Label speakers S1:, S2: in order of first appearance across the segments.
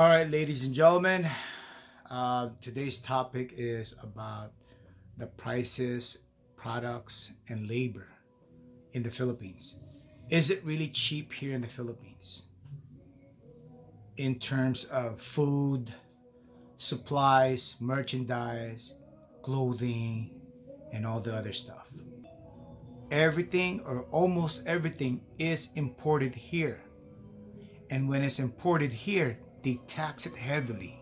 S1: All right, ladies and gentlemen, today's topic is about the prices, products, and labor in the Philippines. Is it really cheap here in the Philippines in terms of food, supplies, merchandise, clothing, and all the other stuff? Everything or almost everything is imported here. And when it's imported here, they tax it heavily.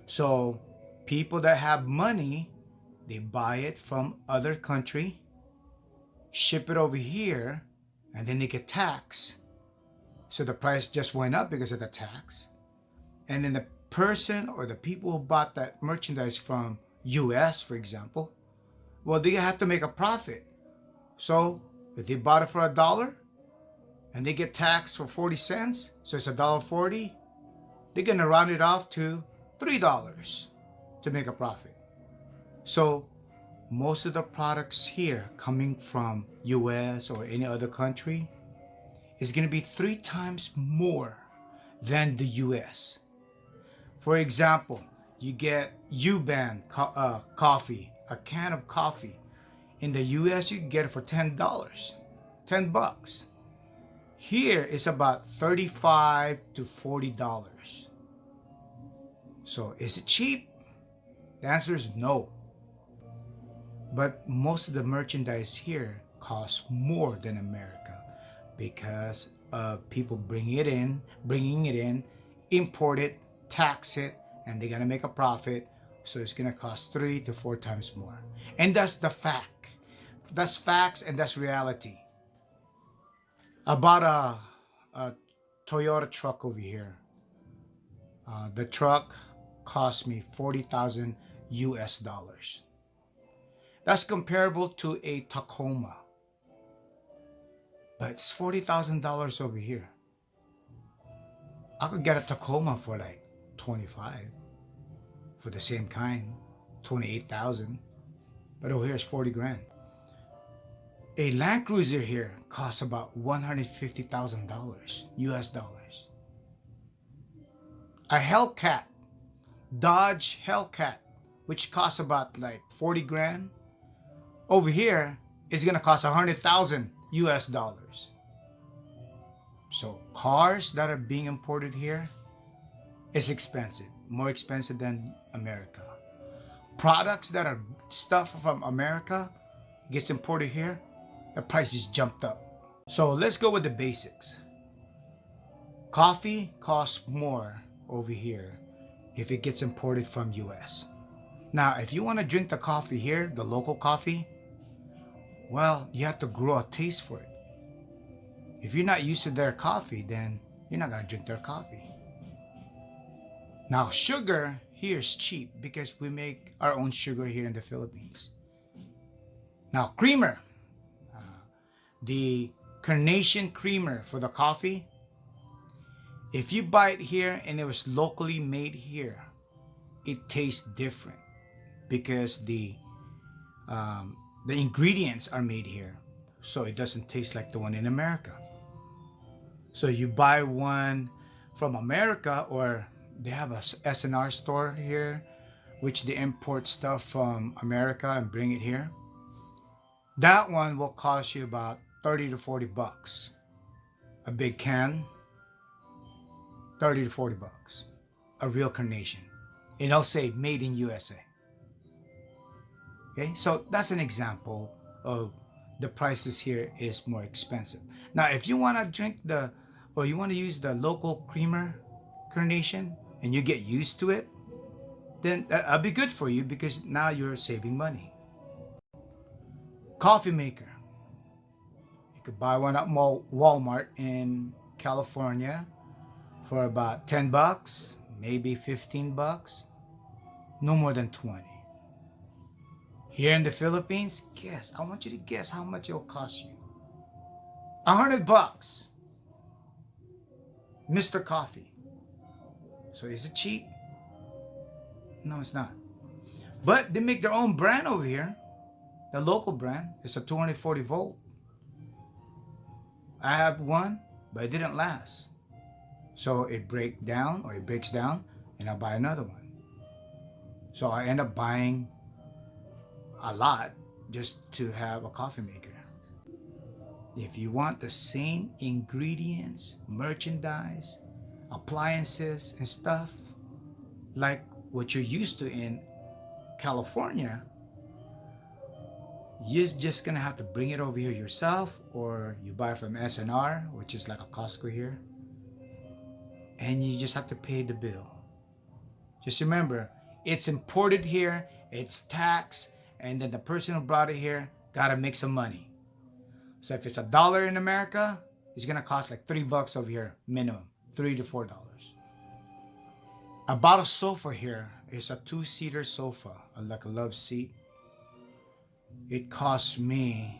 S1: So people that have money, they buy it from other country, ship it over here, and then they get taxed. So the price just went up because of the tax. And then the person or the people who bought that merchandise from US, for example, well, they have to make a profit. So if they bought it for $1 and they get taxed for 40 cents, so it's $1.40, they're gonna round it off to $3 to make a profit. So most of the products here coming from US or any other country is going to be 3 times more than the US. For example, you get U-Ban coffee, a can of coffee. In the US, you can get it for $10, 10 bucks. Here it's about $35 to $40. So is it cheap? The answer is no. But most of the merchandise here costs more than America because people bringing it in, import it, tax it, and they're gonna make a profit. So it's gonna cost 3 to 4 times more. And that's the fact. That's facts and that's reality. I bought a Toyota truck over here. The truck cost me 40,000 US dollars. That's comparable to a Tacoma. But it's $40,000 over here. I could get a Tacoma for like 25 for the same kind, 28,000. But over here it's 40 grand. A Land Cruiser here costs about $150,000 US dollars. A Hellcat, Dodge Hellcat, which costs about like 40 grand, over here is gonna cost 100,000 US dollars. So cars that are being imported here is expensive, more expensive than America. Products that are stuff from America gets imported here, the prices jumped up. So let's go with the basics. Coffee costs more over here if it gets imported from US. Now, if you want to drink the coffee here, the local coffee, well, you have to grow a taste for it. If you're not used to their coffee, then you're not going to drink their coffee. Now, sugar here is cheap because we make our own sugar here in the Philippines. Now, creamer. The carnation creamer for the coffee, if you buy it here and it was locally made here, it tastes different because the ingredients are made here, so it doesn't taste like the one in America. So you buy one from America, or they have a SNR store here, which they import stuff from America and bring it here. That one will cost you about 30 to 40 bucks. A big can, 30 to 40 bucks. A real carnation. And I'll say made in USA. Okay, so that's an example of the prices here is more expensive. Now, if you want to drink or you want to use the local creamer carnation and you get used to it, then that'll be good for you because now you're saving money. Coffee maker. You could buy one at Walmart in California for about 10 bucks, maybe 15 bucks, no more than 20. Here in the Philippines, guess, I want you to guess how much it'll cost you. 100 bucks. Mr. Coffee. So is it cheap? No, it's not. But they make their own brand over here. The local brand is a 240 volt. I have one, but it didn't last. So it breaks down, and I buy another one. So I end up buying a lot just to have a coffee maker. If you want the same ingredients, merchandise, appliances, and stuff like what you're used to in California, you're just gonna have to bring it over here yourself, or you buy from SNR, which is like a Costco here, and you just have to pay the bill. Just remember, it's imported here, it's taxed, and then the person who brought it here gotta make some money. So if it's $1 in America, it's gonna cost like $3 over here minimum, $3 to $4. I bought a sofa here. It's a two-seater sofa, like a love seat. It cost me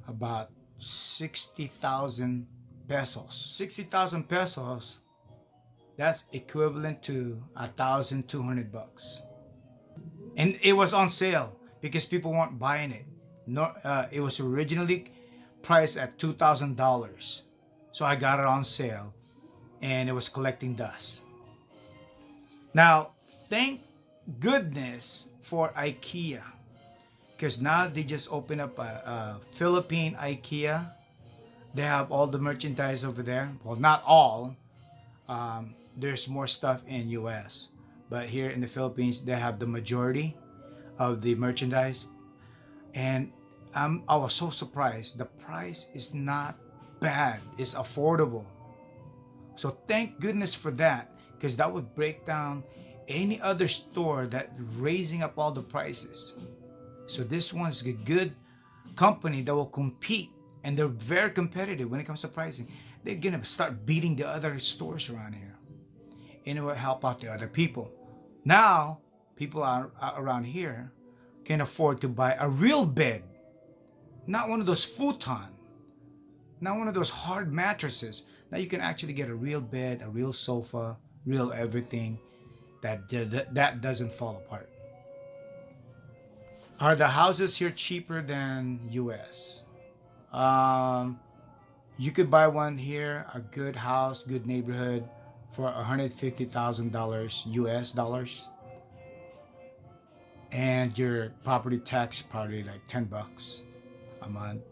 S1: about 60,000 pesos. 60,000 pesos, that's equivalent to $1,200. And it was on sale because people weren't buying it. No, it was originally priced at $2,000. So I got it on sale and it was collecting dust. Now, thank goodness for IKEA, because now they just opened up a Philippine IKEA. They have all the merchandise over there. Well, not all. There's more stuff in US, but here in the Philippines, they have the majority of the merchandise. And I was so surprised. The price is not bad. It's affordable. So thank goodness for that, because that would break down any other store that raising up all the prices. So this one's a good company that will compete, and they're very competitive when it comes to pricing. They're gonna start beating the other stores around here, and it will help out the other people. Now, people are around here can afford to buy a real bed, not one of those futon, not one of those hard mattresses. Now you can actually get a real bed, a real sofa, real everything that doesn't fall apart. Are the houses here cheaper than US? Um, you could buy one here, a good house, good neighborhood, for $150,000 US dollars, and your property tax probably like $10 a month.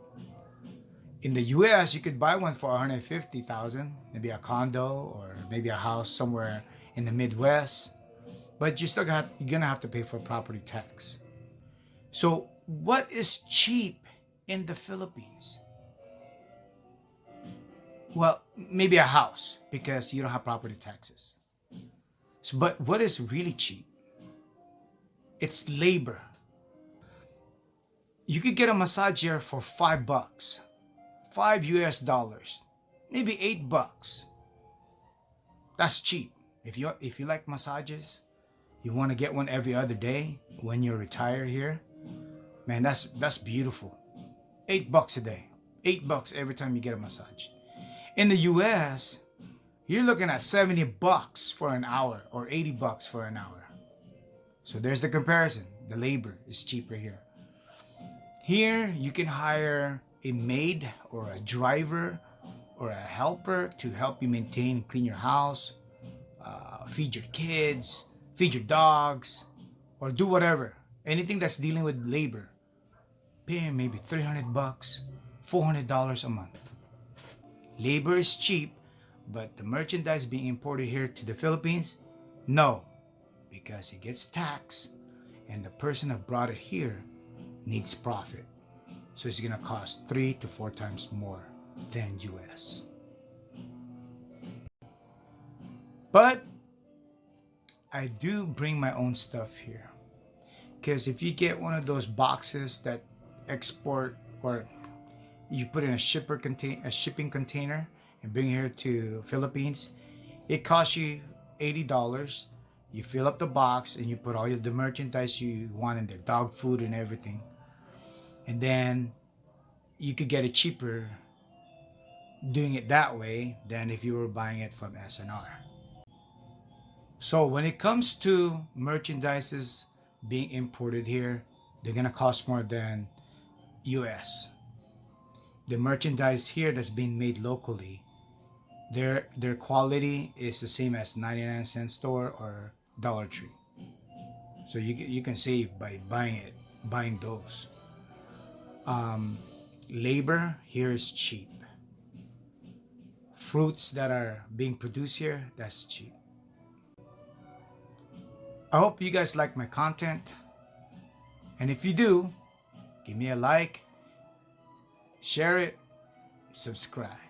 S1: In the US, you could buy one for 150,000, maybe a condo or maybe a house somewhere in the Midwest, but you're gonna have to pay for property tax. So, what is cheap in the Philippines? Well, maybe a house because you don't have property taxes. So, but what is really cheap? It's labor. You could get a massage here for $5, 5 US dollars, maybe $8. That's cheap. If you like massages, you want to get one every other day when you're retired here, man, that's beautiful. $8 a day, $8 every time you get a massage. In the US, you're looking at $70 for an hour or $80 for an hour. So there's the comparison. The labor is cheaper here. Here, you can hire a maid or a driver or a helper to help you maintain and clean your house, feed your kids, feed your dogs, or do whatever. Anything that's dealing with labor. Pay maybe $300, $400 a month. Labor is cheap, but the merchandise being imported here to the Philippines, no, because it gets taxed, and the person that brought it here needs profit. So it's gonna cost 3 to 4 times more than US. But I do bring my own stuff here, because if you get one of those boxes that export, or you put in a shipping container and bring it here to Philippines, it costs you $80. You fill up the box and you put all the merchandise you want in there, dog food and everything. And then you could get it cheaper doing it that way than if you were buying it from SNR. So when it comes to merchandises being imported here, they're gonna cost more than US. The merchandise here that's being made locally Their quality is the same as 99-cent store or Dollar Tree. So you can save by buying those. Um, Labor here is cheap. Fruits that are being produced here, that's cheap. I hope you guys like my content. And if you do, give me a like, share it, subscribe.